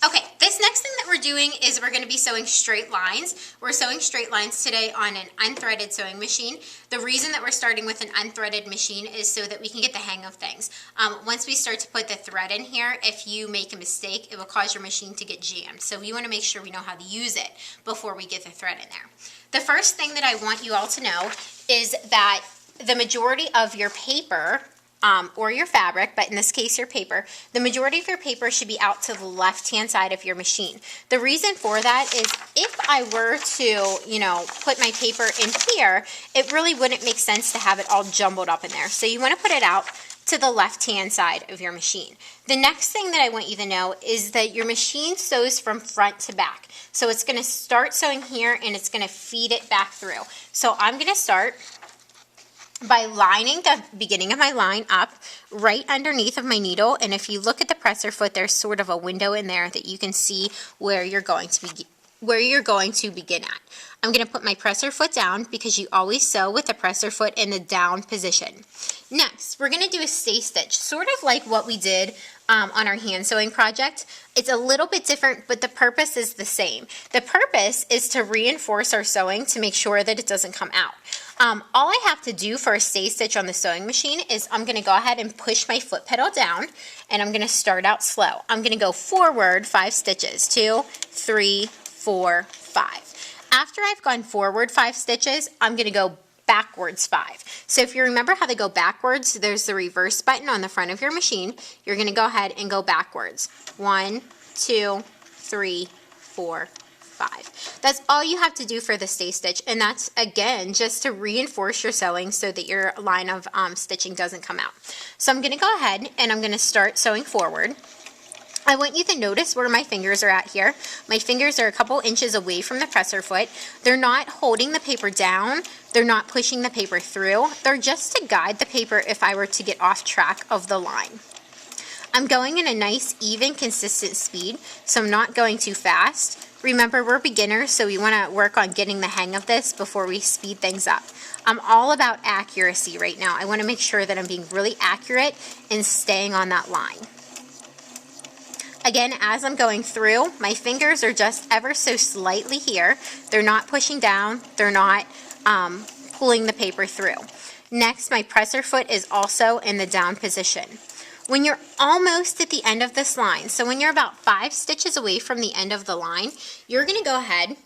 Okay, this next thing that we're doing is we're going to be sewing straight lines. We're sewing straight lines today on an unthreaded sewing machine. The reason that we're starting with an unthreaded machine is so that we can get the hang of things. Once we start to put the thread in here, if you make a mistake, it will cause your machine to get jammed. So we want to make sure we know how to use it before we get the thread in there. The first thing that I want you all to know is that the majority of your paper or your fabric, but in this case your paper, the majority of your paper should be out to the left-hand side of your machine. The reason for that is if I were to, put my paper in here, it really wouldn't make sense to have it all jumbled up in there. So you want to put it out to the left-hand side of your machine. The next thing that I want you to know is that your machine sews from front to back. So it's going to start sewing here and it's going to feed it back through. So I'm going to start by lining the beginning of my line up right underneath of my needle, and if you look at the presser foot, there's sort of a window in there that you can see where you're going to begin at. I'm going to put my presser foot down because you always sew with the presser foot in the down position. Next, we're going to do a stay stitch, sort of like what we did on our hand sewing project. It's a little bit different, but the purpose is the same. The purpose is to reinforce our sewing to make sure that it doesn't come out. All I have to do for a stay stitch on the sewing machine is I'm going to go ahead and push my foot pedal down, and I'm going to start out slow. I'm going to go forward 5 stitches, 2, 3, 4, 5. After I've gone forward 5 stitches, I'm going to go backwards 5. So if you remember how they go backwards, there's the reverse button on the front of your machine. You're going to go ahead and go backwards. 1, 2, 3, 4, 5. That's all you have to do for the stay stitch, and that's again just to reinforce your sewing so that your line of stitching doesn't come out. So I'm going to go ahead and I'm going to start sewing forward. I want you to notice where my fingers are at here. My fingers are a couple inches away from the presser foot. They're not holding the paper down. They're not pushing the paper through. They're just to guide the paper if I were to get off track of the line. I'm going in a nice, even, consistent speed, so I'm not going too fast. Remember, we're beginners, so we want to work on getting the hang of this before we speed things up. I'm all about accuracy right now. I want to make sure that I'm being really accurate and staying on that line. Again, as I'm going through, my fingers are just ever so slightly here. They're not pushing down. They're not pulling the paper through. Next, my presser foot is also in the down position. When you're almost at the end of this line, so when you're about 5 stitches away from the end of the line, you're going to go ahead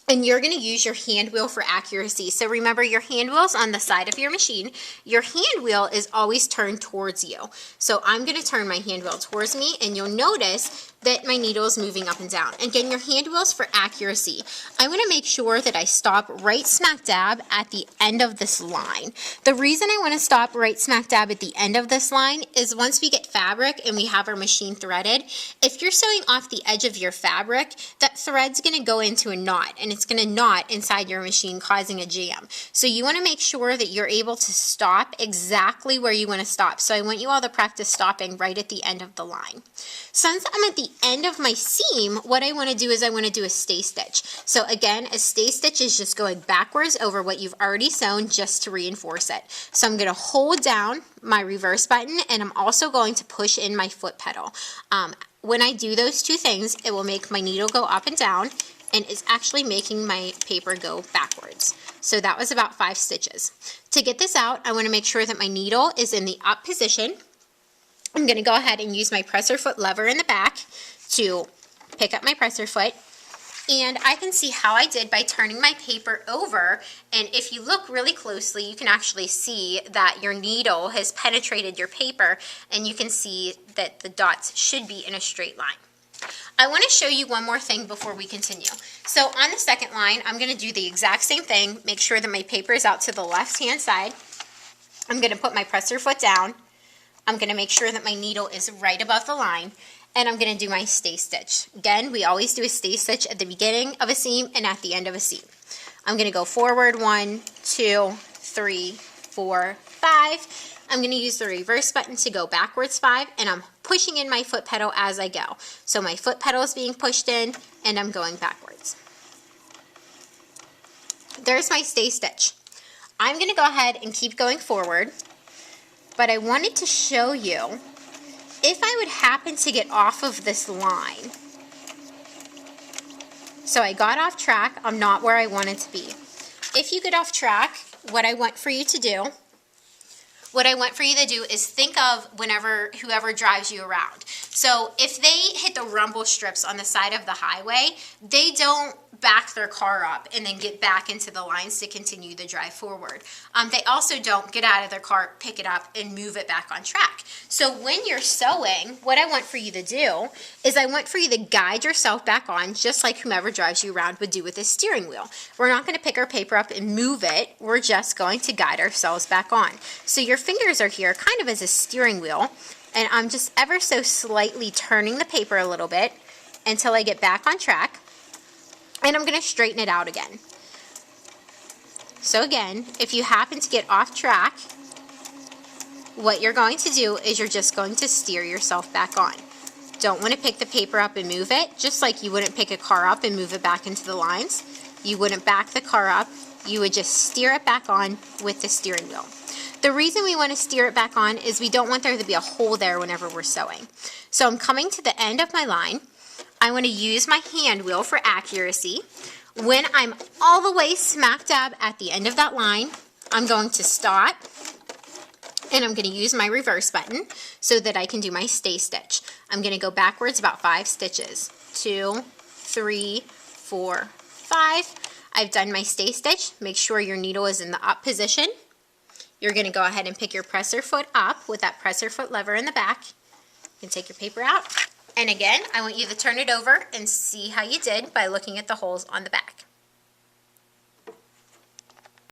and you're going to use your hand wheel for accuracy. So remember, your hand wheel's on the side of your machine. Your hand wheel is always turned towards you. So I'm going to turn my hand wheel towards me, and you'll notice that my needle is moving up and down. Again, your hand wheel's for accuracy. I want to make sure that I stop right smack dab at the end of this line. The reason I want to stop right smack dab at the end of this line is once we get fabric and we have our machine threaded, if you're sewing off the edge of your fabric, that thread's going to go into a knot, and it's going to knot inside your machine, causing a jam. So you want to make sure that you're able to stop exactly where you want to stop. So I want you all to practice stopping right at the end of the line. Since I'm at the end of my seam, what I want to do is I want to do a stay stitch. So again, a stay stitch is just going backwards over what you've already sewn just to reinforce it. So I'm going to hold down my reverse button, and I'm also going to push in my foot pedal. When I do those two things, it will make my needle go up and down, and it's actually making my paper go backwards. So that was about 5 stitches. To get this out, I want to make sure that my needle is in the up position. I'm going to go ahead and use my presser foot lever in the back to pick up my presser foot. And I can see how I did by turning my paper over, and if you look really closely, you can actually see that your needle has penetrated your paper, and you can see that the dots should be in a straight line. I want to show you one more thing before we continue. So on the second line, I'm going to do the exact same thing, make sure that my paper is out to the left-hand side. I'm going to put my presser foot down. I'm going to make sure that my needle is right above the line, and I'm going to do my stay stitch. Again, we always do a stay stitch at the beginning of a seam and at the end of a seam. I'm going to go forward 1, 2, 3, 4, 5. I'm going to use the reverse button to go backwards 5, and I'm pushing in my foot pedal as I go. So my foot pedal is being pushed in, and I'm going backwards. There's my stay stitch. I'm going to go ahead and keep going forward, but I wanted to show you if I would happen to get off of this line, so I got off track, I'm not where I wanted to be. If you get off track, what I want for you to do is think of whoever drives you around. So if they hit the rumble strips on the side of the highway, they don't back their car up and then get back into the lines to continue the drive forward. They also don't get out of their car, pick it up, and move it back on track. So when you're sewing, what I want for you to do is I want for you to guide yourself back on, just like whomever drives you around would do with a steering wheel. We're not going to pick our paper up and move it. We're just going to guide ourselves back on. So your fingers are here kind of as a steering wheel, and I'm just ever so slightly turning the paper a little bit until I get back on track, and I'm going to straighten it out again. So again, if you happen to get off track, what you're going to do is you're just going to steer yourself back on. Don't want to pick the paper up and move it, just like you wouldn't pick a car up and move it back into the lines. You wouldn't back the car up, you would just steer it back on with the steering wheel. The reason we want to steer it back on is we don't want there to be a hole there whenever we're sewing. So I'm coming to the end of my line. I want to use my hand wheel for accuracy. When I'm all the way smack dab at the end of that line, I'm going to stop, and I'm going to use my reverse button so that I can do my stay stitch. I'm going to go backwards about 5 stitches. 2, 3, 4, 5. I've done my stay stitch. Make sure your needle is in the up position. You're going to go ahead and pick your presser foot up with that presser foot lever in the back. You can take your paper out. And again, I want you to turn it over and see how you did by looking at the holes on the back.